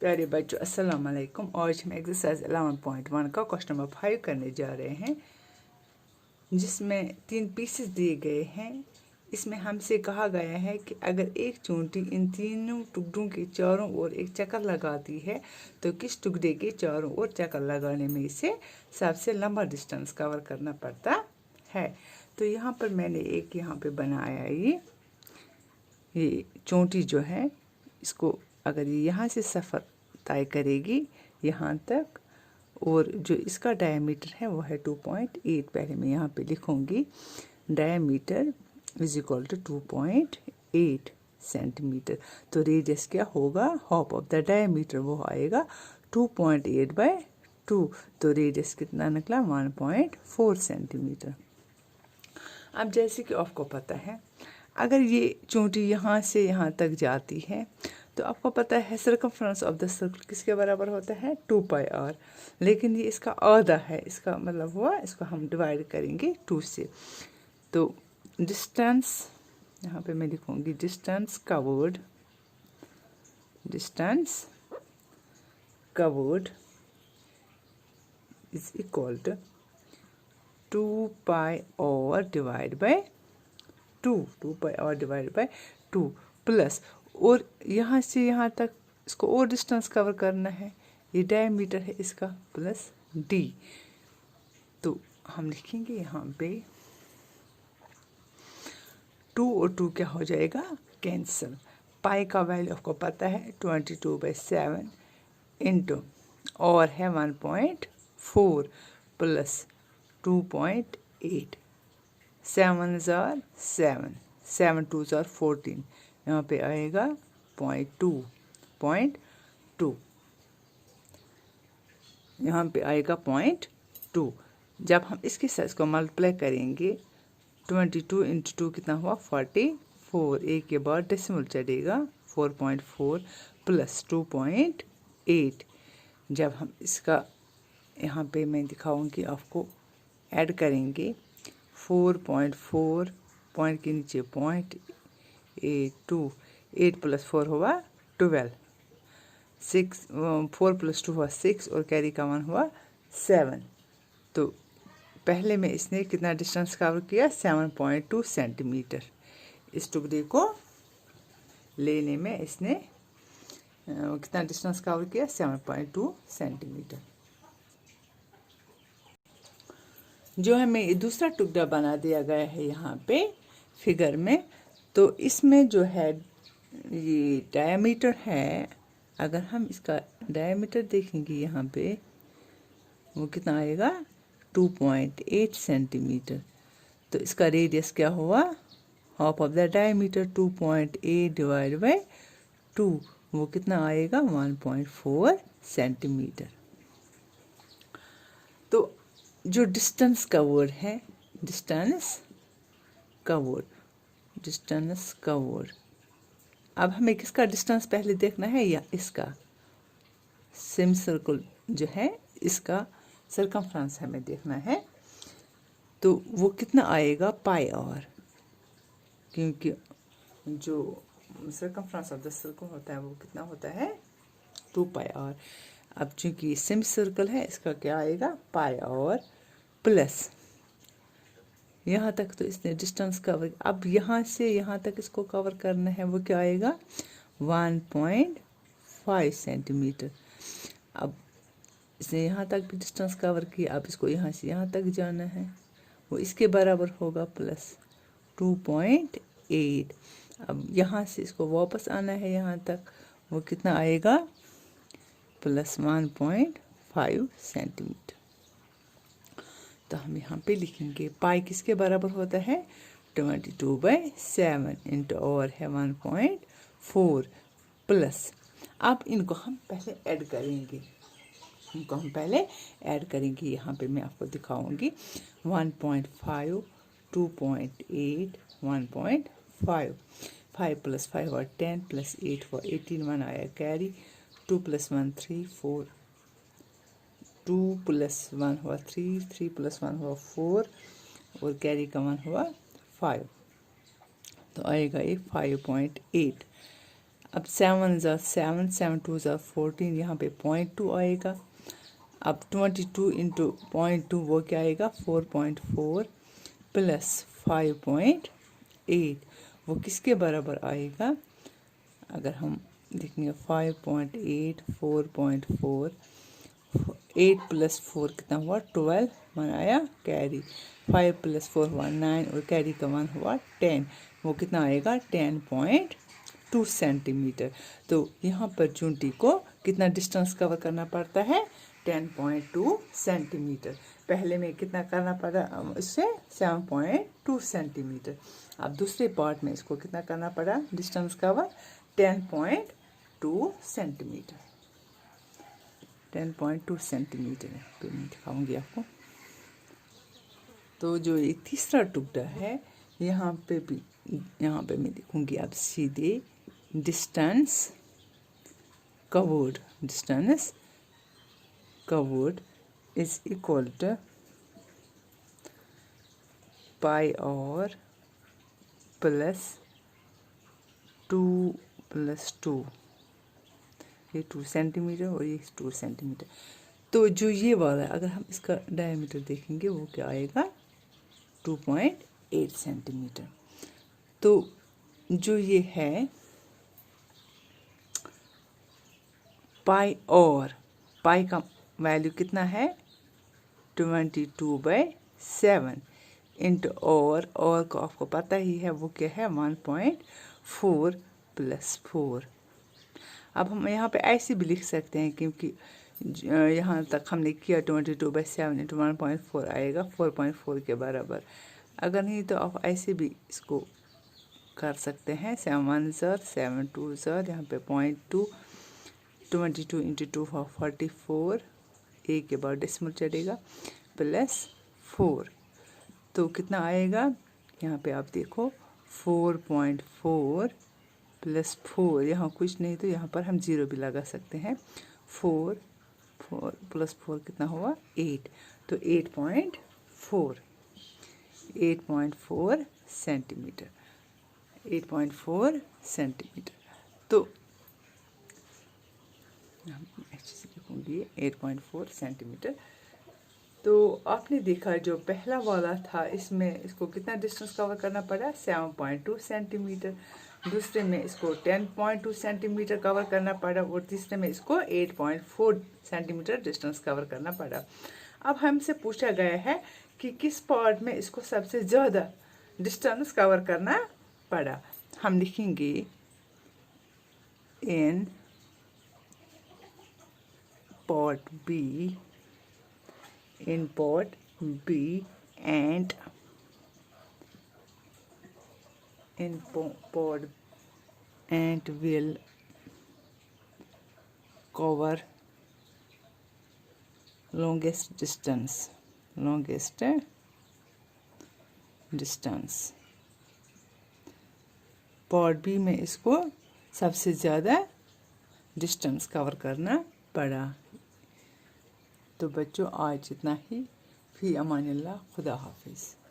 प्यारे बच्चों अस्सलाम वालेकुम। आज हम एक्सरसाइज 11.1 का क्वेश्चन नंबर 5 करने जा रहे हैं, जिसमें 3 पीसेस दिए गए हैं। इसमें हमसे कहा गया है कि अगर एक चोटी इन तीनों टुकड़ों के चारों ओर एक चक्कर लगाती है तो किस टुकड़े के चारों ओर चक्कर लगाने में इसे सबसे लंबा डिस्टेंस कवर करना पड़ता है। तो यहाँ पर मैंने एक यहाँ पे बनाया ये चोटी जो है, इसको अगर ये यहाँ से सफ़र तय करेगी यहाँ तक, और जो इसका डायमीटर है वो है 2.8। पहले मैं यहाँ पे लिखूँगी diameter is equal to 2.8 centimetre. तो रेडियस क्या होगा, हाफ ऑफ द डायमीटर वो आएगा 2.8/2। तो रेडियस कितना निकला 1.4 सेंटीमीटर। अब जैसे कि आपको पता है, अगर ये चोटी यहाँ से यहाँ तक जाती है तो आपको पता है सर्कमफ्रेंस ऑफ द सर्कल किसके बराबर होता है 2πr। लेकिन ये इसका आधा है, इसका मतलब हुआ इसको हम डिवाइड करेंगे 2 से। तो डिस्टेंस यहाँ पे मैं लिखूँगी distance covered is equal to 2πr divide by 2 plus, और यहाँ से यहाँ तक इसको और डिस्टेंस कवर करना है, ये डायमीटर है इसका, प्लस d। तो हम लिखेंगे यहाँ पे 2 और 2 क्या हो जाएगा, कैंसिल। पाई का वैल्यू आपको पता है 22/7 इंटू और है 1.4 प्लस 2.8। 7 जार 7 2 जार 14, यहाँ पे आएगा 0.2 यहाँ पे आएगा 0.2। जब हम इसके साइज को मल्टीप्लाई करेंगे 22 इंटू 2 कितना हुआ 44। एक के बाद डेसिमल चढ़ेगा 4.4 प्लस 2.8। जब हम इसका यहाँ पे मैं दिखाऊंगी आपको ऐड करेंगे 4.4 पॉइंट के नीचे 0.82, 8 प्लस 4 हुआ 12, 4 प्लस 2 हुआ 6 और कैरी का 1 हुआ 7। तो पहले में इसने कितना डिस्टेंस कवर किया 7.2 सेंटीमीटर। इस टुकड़े को लेने में इसने कितना डिस्टेंस कवर किया 7.2 सेंटीमीटर। जो हमें दूसरा टुकड़ा बना दिया गया है यहाँ पे फिगर में, तो इसमें जो है ये डायमीटर है, अगर हम इसका डायमीटर देखेंगे यहाँ पे वो कितना आएगा 2.8 सेंटीमीटर। तो इसका रेडियस क्या हुआ, half of the diameter 2.8 divide by 2, वो कितना आएगा 1.4 सेंटीमीटर। तो जो डिस्टेंस कवर्ड है, डिस्टेंस कवर्ड, अब हमें किसका डिस्टेंस पहले देखना है, या इसका सेमी सर्कल जो है इसका सर्कमफ्रेंस हमें देखना है। तो वो कितना आएगा πr, क्योंकि जो सर्कमफ्रेंस ऑफ द सर्कल होता है वो कितना होता है 2πr। अब चूंकि सेमी सर्कल है इसका क्या आएगा πr प्लस यहाँ तक तो इसने डिस्टेंस कवर, अब यहाँ से यहाँ तक इसको कवर करना है वो क्या आएगा 1.5 सेंटीमीटर। अब इसने यहाँ तक भी डिस्टेंस कवर किया, अब इसको यहाँ से यहाँ तक जाना है, वो इसके बराबर होगा प्लस 2.8। अब यहाँ से इसको वापस आना है यहाँ तक, वो कितना आएगा प्लस 1.5 सेंटीमीटर। तो हम यहाँ पे लिखेंगे पाई किसके बराबर होता है 22/7 इंटू और है 1.4 प्लस। अब इनको हम पहले ऐड करेंगे, यहाँ पे मैं आपको दिखाऊंगी 1.5 2.8 1.5, 5 प्लस 5 हुआ 10 प्लस 8 हुआ 18, 1 आया कैरी, 2 प्लस 1 3 4, 2 प्लस 1 हुआ 3, 3 प्लस 1 हुआ 4 और कैरी का 1 हुआ 5। तो आएगा ये 5.8। अब 7 ज़ा 7, 7 2 ज़ा 14, यहाँ पे 0.2 आएगा। अब 22 इंटू 0.2 वो क्या आएगा 4.4 प्लस 5.8, वो किसके बराबर आएगा? अगर हम देखेंगे 5.8, 4.4, 8 प्लस 4 कितना हुआ 12, 1 आया कैरी, 5 प्लस 4 हुआ 9 और कैरी का 1 हुआ 10, वो कितना आएगा 10.2 सेंटीमीटर। तो यहाँ पर चूंटी को कितना डिस्टेंस कवर करना पड़ता है 10.2 सेंटीमीटर। पहले में कितना करना पड़ा इससे 7.2 सेंटीमीटर। अब दूसरे पार्ट में इसको कितना करना पड़ा डिस्टेंस कवर 10.2 सेंटीमीटर। 10.2 सेंटीमीटर तो मैं दिखाऊंगी आपको। तो जो ये तीसरा टुकड़ा है यहाँ पे मैं देखूंगी आप सीधे distance covered is equal to pi और प्लस 2 प्लस 2, ये 2 सेंटीमीटर और ये 2 सेंटीमीटर। तो जो ये वाला है अगर हम इसका डायमीटर देखेंगे वो क्या आएगा 2.8 सेंटीमीटर। तो जो ये है पाई का वैल्यू कितना है 22/7 इंटू और को आपको पता ही है वो क्या है 1.4 प्लस 4। अब हम यहाँ पे ऐसे भी लिख सकते हैं क्योंकि यहाँ तक हमने किया 22/7 इंटू 1.4 आएगा 4.4 के बराबर। अगर नहीं तो आप ऐसे भी इसको कर सकते हैं 7 1 ज़ा 7 2 ज़ा, यहाँ पे 0.2, 22 इंटू 2 44, एक के बाद डेसिमल चढ़ेगा प्लस 4, तो कितना आएगा यहाँ पे आप देखो 4.4 प्लस 4, यहाँ कुछ नहीं तो यहाँ पर हम 0 भी लगा सकते हैं। 4 प्लस 4 कितना हुआ 8, तो 8.4 सेंटीमीटर, 8.4 सेंटीमीटर। तो अच्छे से लिखूंगी 8.4 सेंटीमीटर। तो आपने देखा जो पहला वाला था इसमें इसको कितना डिस्टेंस कवर करना पड़ा 7.2 सेंटीमीटर, दूसरे में इसको 10.2 सेंटीमीटर कवर करना पड़ा और तीसरे में इसको 8.4 सेंटीमीटर डिस्टेंस कवर करना पड़ा। अब हमसे पूछा गया है कि किस पार्ट में इसको सबसे ज़्यादा डिस्टेंस कवर करना पड़ा। हम लिखेंगे in part B and will cover longest distance। Part B में इसको सबसे ज़्यादा डिस्टेंस कवर करना पड़ा। तो बच्चों आज इतना ही, फी अमानिल्लाह, खुदा हाफिज़।